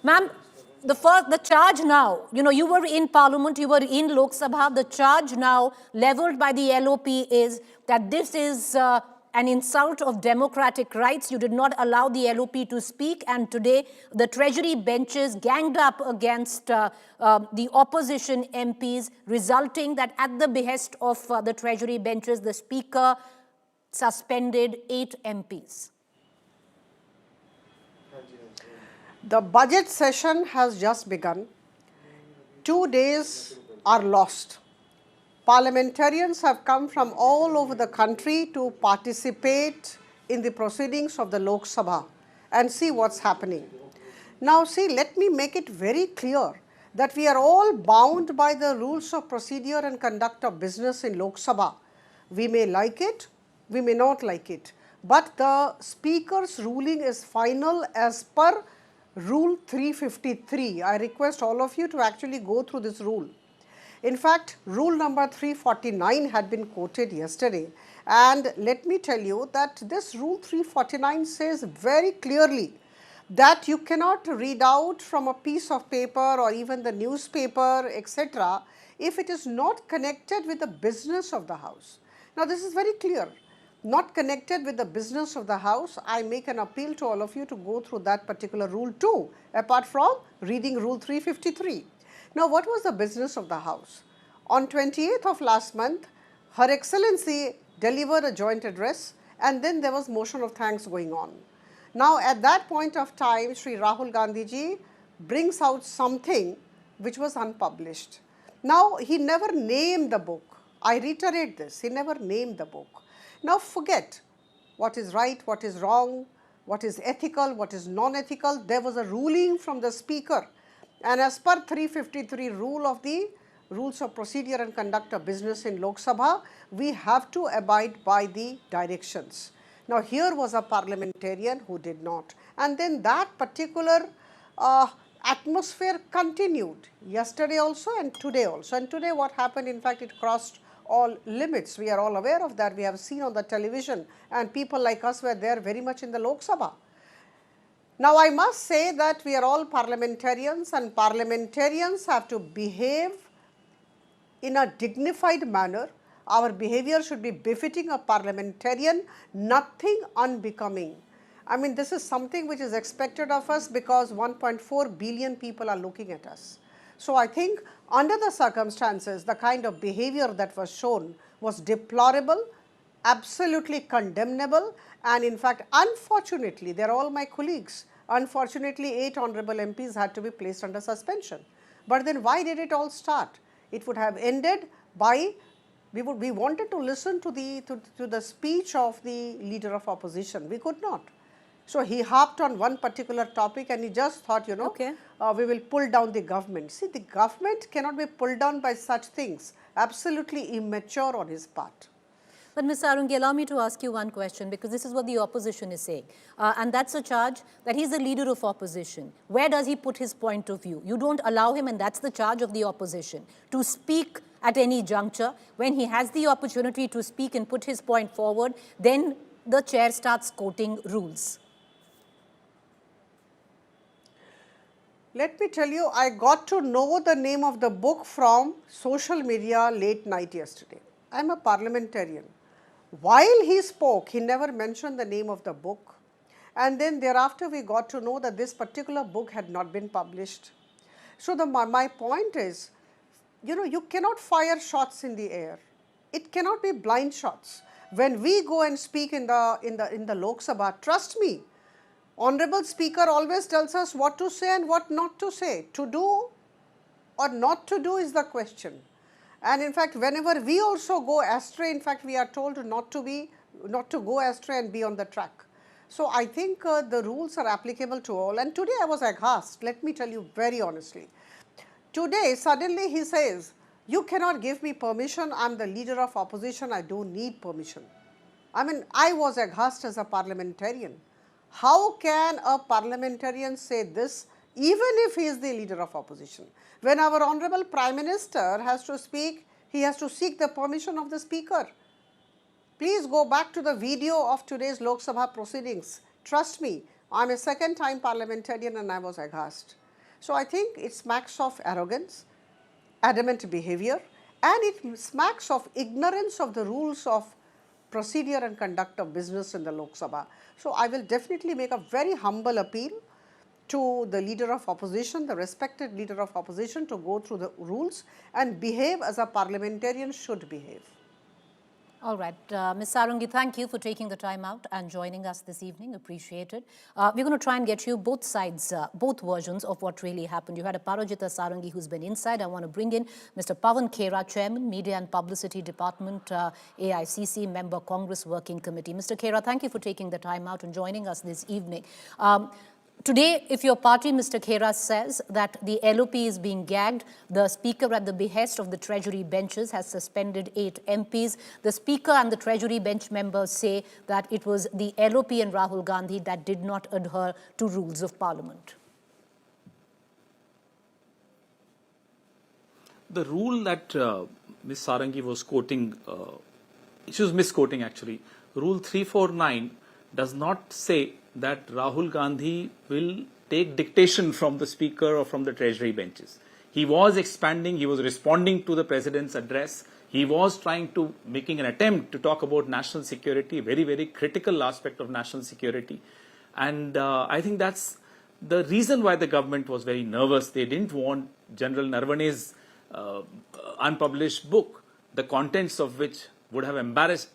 Ma'am, the charge now, you were in Parliament, you were in Lok Sabha. The charge now leveled by the LOP is that this is an insult of democratic rights. You did not allow the LOP to speak, and today the Treasury benches ganged up against the opposition MPs, resulting that at the behest of the Treasury benches, the Speaker suspended 8 MPs. The budget session has just begun. 2 days are lost. Parliamentarians have come from all over the country to participate in the proceedings of the Lok Sabha and see what's happening. Now see, let me make it very clear that we are all bound by the rules of procedure and conduct of business in Lok Sabha. We may like it, we may not like it, but the Speaker's ruling is final as per Rule 353. I request all of you to actually go through this rule. In fact, rule number 349 had been quoted yesterday, and let me tell you that this rule 349 says very clearly that you cannot read out from a piece of paper or even the newspaper, etc., if it is not connected with the business of the House. Now, this is very clear. Not connected with the business of the House, I make an appeal to all of you to go through that particular rule too, apart from reading Rule 353. Now, what was the business of the House? On 28th of last month, Her Excellency delivered a joint address, and then there was motion of thanks going on. Now, at that point of time, Sri Rahul Gandhi ji brings out something which was unpublished. Now, he never named the book. I reiterate this, he never named the book. Now, forget what is right, what is wrong, what is ethical, what is non-ethical. There was a ruling from the Speaker, and as per 353 rule of the Rules of Procedure and Conduct of Business in Lok Sabha, we have to abide by the directions. Now, here was a parliamentarian who did not, and then that particular atmosphere continued yesterday also and today also. And today what happened, in fact, it crossed all limits. We are all aware of that. We have seen on the television, and people like us were there very much in the Lok Sabha. Now, I must say that we are all parliamentarians, and parliamentarians have to behave in a dignified manner. Our behavior should be befitting a parliamentarian, nothing unbecoming. I mean, this is something which is expected of us because 1.4 billion people are looking at us. So, I think under the circumstances, the kind of behavior that was shown was deplorable, absolutely condemnable, and in fact, unfortunately, they are all my colleagues. Unfortunately, 8 honorable MPs had to be placed under suspension. But then why did it all start? It would have ended by, we wanted to listen to the speech of the leader of opposition. We could not. So, he harped on one particular topic, and he just thought, we will pull down the government. See, the government cannot be pulled down by such things. Absolutely immature on his part. But Ms. Sarangi, allow me to ask you one question, because this is what the opposition is saying. And that's a charge that he's the leader of opposition. Where does he put his point of view? You don't allow him, and that's the charge of the opposition, to speak at any juncture. When he has the opportunity to speak and put his point forward, then the chair starts quoting rules. Let me tell you, I got to know the name of the book from social media late night yesterday. I am a parliamentarian. While he spoke, he never mentioned the name of the book. And then thereafter, we got to know that this particular book had not been published. So, my point is, you cannot fire shots in the air. It cannot be blind shots. When we go and speak in the Lok Sabha, trust me, Honorable Speaker always tells us what to say and what not to say. To do or not to do is the question. And in fact, whenever we also go astray, in fact, we are told not to go astray and be on the track. So, I think the rules are applicable to all. And today I was aghast, let me tell you very honestly. Today, suddenly he says, you cannot give me permission, I am the leader of opposition, I don't need permission. I mean, I was aghast as a parliamentarian. How can a parliamentarian say this even if he is the leader of opposition? When our Honorable Prime Minister has to speak, he has to seek the permission of the Speaker. Please go back to the video of today's Lok Sabha proceedings. Trust me, I am a second time parliamentarian and I was aghast. So I think it smacks of arrogance, adamant behaviour, and it smacks of ignorance of the rules of procedure and conduct of business in the Lok Sabha. So I will definitely make a very humble appeal to the leader of opposition, the respected leader of opposition, to go through the rules and behave as a parliamentarian should behave. All right. Ms. Sarangi, thank you for taking the time out and joining us this evening. Appreciate it. We're going to try and get you both sides, both versions of what really happened. You had Aparajita Sarangi who's been inside. I want to bring in Mr. Pawan Khera, Chairman, Media and Publicity Department, AICC, Member, Congress Working Committee. Mr. Khera, thank you for taking the time out and joining us this evening. Today, if your party, Mr. Khera, says that the LOP is being gagged, the Speaker at the behest of the Treasury benches has suspended 8 MPs. The Speaker and the Treasury bench members say that it was the LOP and Rahul Gandhi that did not adhere to rules of Parliament. The rule that Ms. Sarangi was quoting, she was misquoting actually, Rule 349 does not say that Rahul Gandhi will take dictation from the Speaker or from the Treasury benches. He was expanding, he was responding to the President's address, he was trying to, making an attempt to talk about national security, very, very critical aspect of national security. And I think that's the reason why the government was very nervous. They didn't want General Naravane's unpublished book, the contents of which would have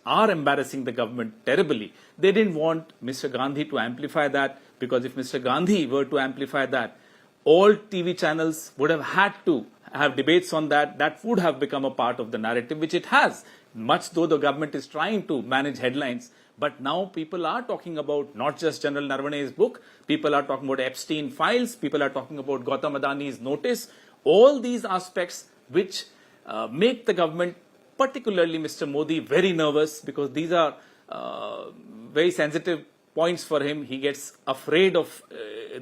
are embarrassing the government terribly. They didn't want Mr. Gandhi to amplify that, because if Mr. Gandhi were to amplify that, all TV channels would have had to have debates on that. That would have become a part of the narrative, which it has, much though the government is trying to manage headlines. But now people are talking about not just General Naravane's book, people are talking about Epstein files, people are talking about Gautam Adani's notice, all these aspects which make the government, particularly Mr. Modi, very nervous, because these are very sensitive points for him. He gets afraid of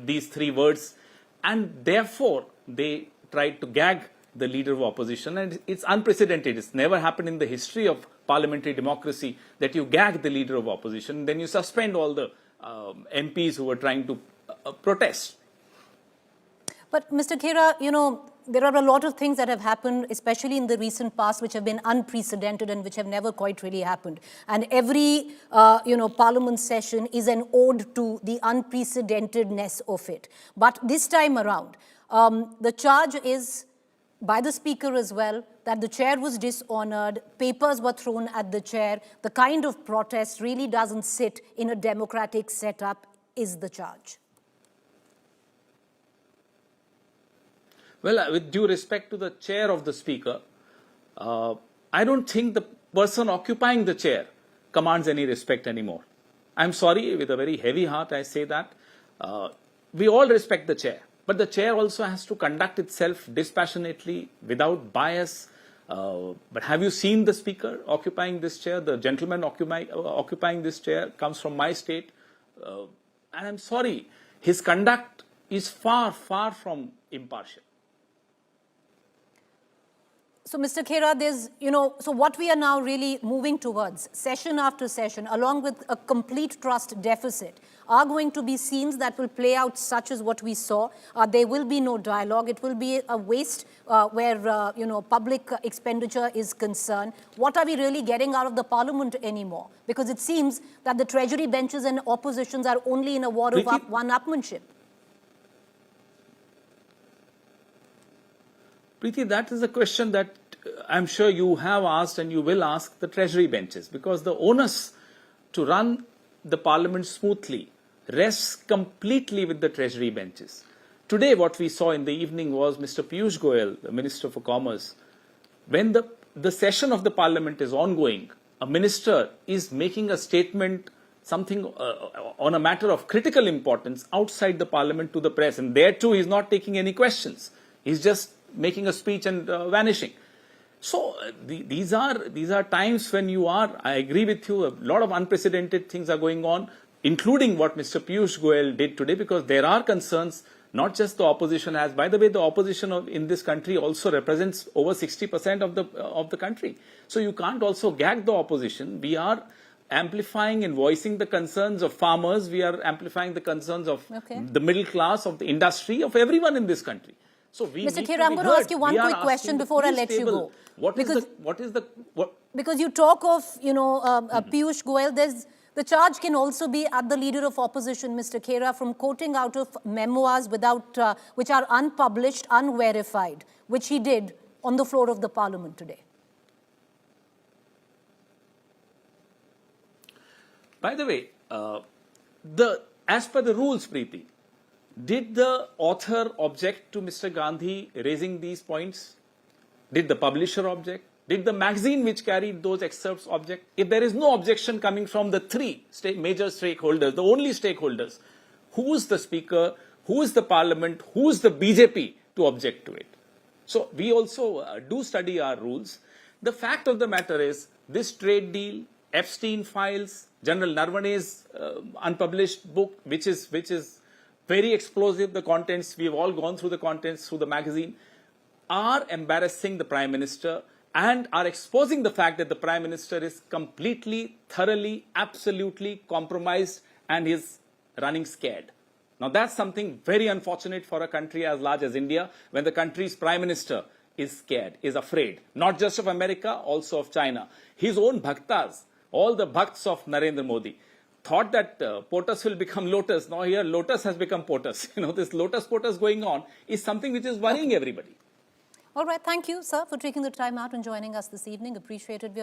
these 3 words, and therefore they tried to gag the leader of opposition, and it's unprecedented. It's never happened in the history of parliamentary democracy that you gag the leader of opposition, then you suspend all the MPs who were trying to protest. But Mr. Khera, you know, there are a lot of things that have happened, especially in the recent past, which have been unprecedented and which have never quite really happened. And every, Parliament session is an ode to the unprecedentedness of it. But this time around, the charge is by the Speaker as well that the chair was dishonored, papers were thrown at the chair. The kind of protest really doesn't sit in a democratic setup, is the charge. Well, with due respect to the chair of the Speaker, I don't think the person occupying the chair commands any respect anymore. I'm sorry, with a very heavy heart I say that. We all respect the chair, but the chair also has to conduct itself dispassionately, without bias. But have you seen the Speaker occupying this chair? The gentleman occupying this chair comes from my state. And I'm sorry, his conduct is far, far from impartial. So, Mr. Khera, there's, so what we are now really moving towards, session after session, along with a complete trust deficit, are going to be scenes that will play out such as what we saw. There will be no dialogue. It will be a waste where, public expenditure is concerned. What are we really getting out of the Parliament anymore? Because it seems that the Treasury benches and oppositions are only in a war of one-upmanship. Preeti, that is a question that I'm sure you have asked and you will ask the Treasury benches, because the onus to run the Parliament smoothly rests completely with the Treasury benches. Today, what we saw in the evening was Mr. Piyush Goyal, the Minister for Commerce. When the session of the Parliament is ongoing, a minister is making a statement, something on a matter of critical importance outside the Parliament to the press, and there too he's not taking any questions. He's just making a speech and vanishing. So these are times when I agree with you, a lot of unprecedented things are going on, including what Mr. Piyush Goyal did today, because there are concerns, not just the opposition has. By the way, the opposition in this country also represents over 60% of the country. So you can't also gag the opposition. We are amplifying and voicing the concerns of farmers. We are amplifying the concerns of Okay. the middle class, of the industry, of everyone in this country. So we Mr. need Khera, to I'm be going to heard. ask you one We are quick question asking the before I peace let you table. go. What is the Because you talk of, Piyush Goyal, the charge can also be at the leader of opposition, Mr. Khera, from quoting out of memoirs which are unpublished, unverified, which he did on the floor of the parliament today. By the way, as per the rules, Preeti, did the author object to Mr. Gandhi raising these points? Did the publisher object? Did the magazine which carried those excerpts object? If there is no objection coming from the three major stakeholders, the only stakeholders, who is the speaker, who is the parliament, who is the BJP to object to it? So we also do study our rules. The fact of the matter is, this trade deal, Epstein files, General Naravane's unpublished book, which is very explosive, the contents, we've all gone through the contents through the magazine, are embarrassing the Prime Minister and are exposing the fact that the Prime Minister is completely, thoroughly, absolutely compromised and is running scared. Now that's something very unfortunate for a country as large as India, when the country's Prime Minister is scared, is afraid, not just of America, also of China. His own bhaktas, all the bhakts of Narendra Modi, thought that POTUS will become Lotus. Now here Lotus has become POTUS. This Lotus-POTUS going on is something which is worrying everybody. All right, thank you, sir, for taking the time out and joining us this evening. Appreciated.